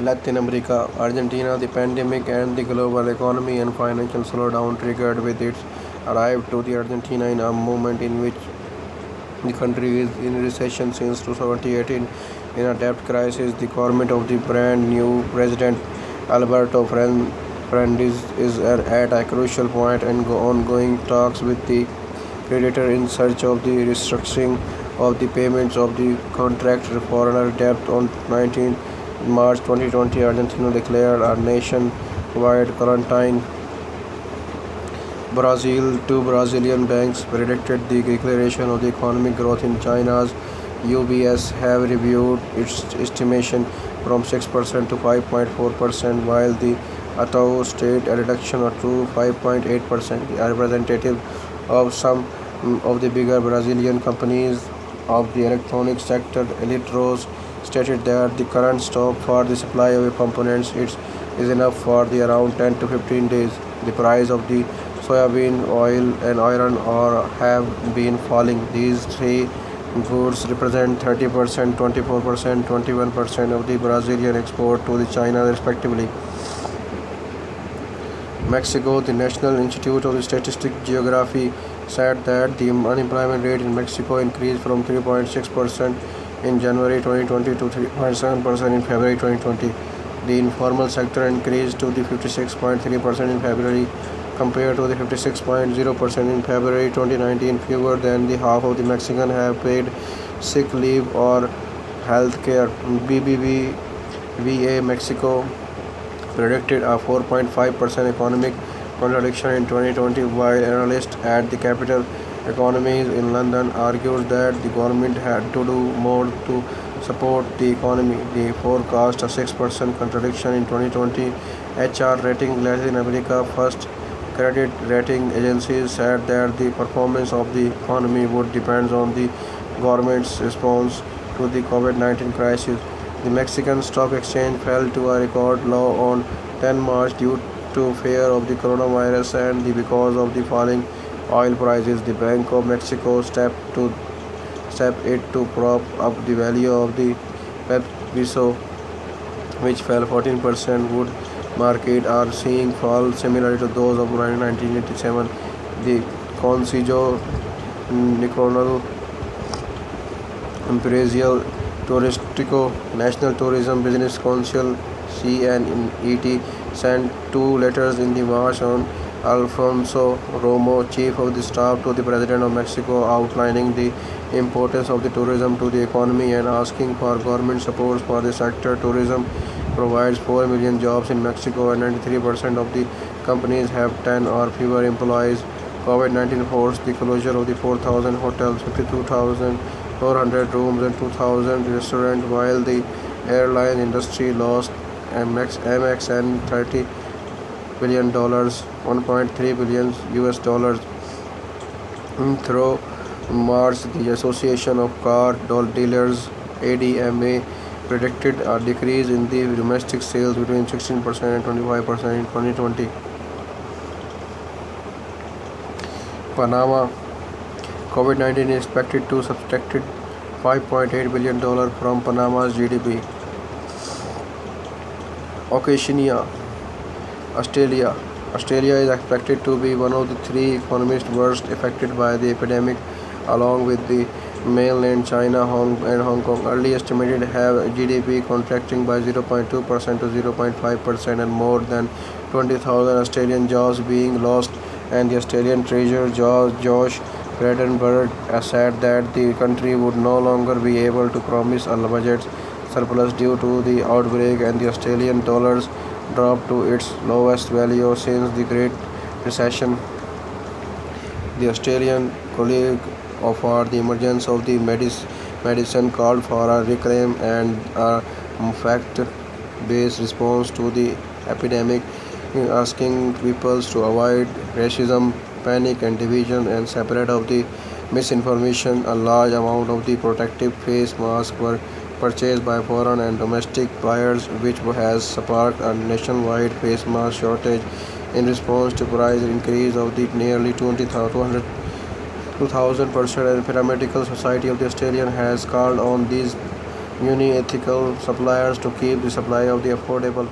Latin America, Argentina, the pandemic and the global economy and financial slowdown triggered with its arrived to the Argentina in a moment in which the country is in recession since 2018. In a debt crisis, the government of the brand new president Alberto Fernandez is at a crucial point and ongoing talks with the creditor in search of the restructuring of the payments of the contract foreigner debt. On 19 March 2020, Argentina declared a nationwide quarantine. Two Brazilian banks predicted the declaration of the economic growth in China's UBS have reviewed its estimation from 6% to 5.4%, while the Itaú state a reduction to 5.8%. The representative of some of the bigger Brazilian companies of the electronics sector, Electros, stated that the current stock for the supply of components is enough for the around 10 to 15 days. The price of the soybean oil and iron ore have been falling. These three goods represent 30%, 24%, 21% of the Brazilian export to the China respectively. Mexico, the National Institute of Statistics Geography said that the unemployment rate in Mexico increased from 3.6% in January 2020 to 3.7% in February 2020. The informal sector increased to the 56.3% in February compared to the 56.0% in February 2019. Fewer than the half of the Mexicans have paid sick leave or health care. BBVA Mexico predicted a 4.5% economic contraction in 2020, while analysts at the capital economies in London argued that the government had to do more to support the economy. They forecast a 6% contraction in 2020. HR Rating Latin America first credit rating agencies said that the performance of the economy would depend on the government's response to the COVID-19 crisis. The Mexican stock exchange fell to a record low on 10 March due to fear of the coronavirus and because of the falling oil prices. The Bank of Mexico stepped in to prop up the value of the peso, which fell 14%. Wood market are seeing fall similar to those of 1987. The Consejo Nacional Empresarial Turístico National Tourism Business Council CNET sent two letters in the March on Alfonso Romo, chief of the staff to the president of Mexico, outlining the importance of the tourism to the economy and asking for government support for the sector. Tourism provides 4 million jobs in Mexico and 93% of the companies have 10 or fewer employees. COVID-19 forced the closure of the 4,000 hotels, 52,400 rooms and 2,000 restaurants, while the airline industry lost MXN $30 billion, 1.3 billion US dollars. Through March, the Association of Car Dealers (ADMA) predicted a decrease in the domestic sales between 16% and 25% in 2020. Panama, COVID-19 is expected to subtract $5.8 billion from Panama's GDP. Oceania, Australia. Australia is expected to be one of the three economies worst affected by the epidemic, along with the mainland China and Hong Kong. Early estimated have GDP contracting by 0.2% to 0.5% and more than 20,000 Australian jobs being lost. And the Australian Treasurer Josh Frydenberg said that the country would no longer be able to promise a budget surplus due to the outbreak, and the Australian dollars dropped to its lowest value since the Great Recession. The Australian colleague for the emergence of the medicine called for a reclaim and a fact-based response to the epidemic, asking people to avoid racism, panic and division and separate of the misinformation. A large amount of the protective face masks were purchased by foreign and domestic buyers, which has sparked a nationwide face mask shortage. In response to price increase of the nearly 2,000%, and Paramedical Society of the Australian has called on these uni ethical suppliers to keep the supply of the affordable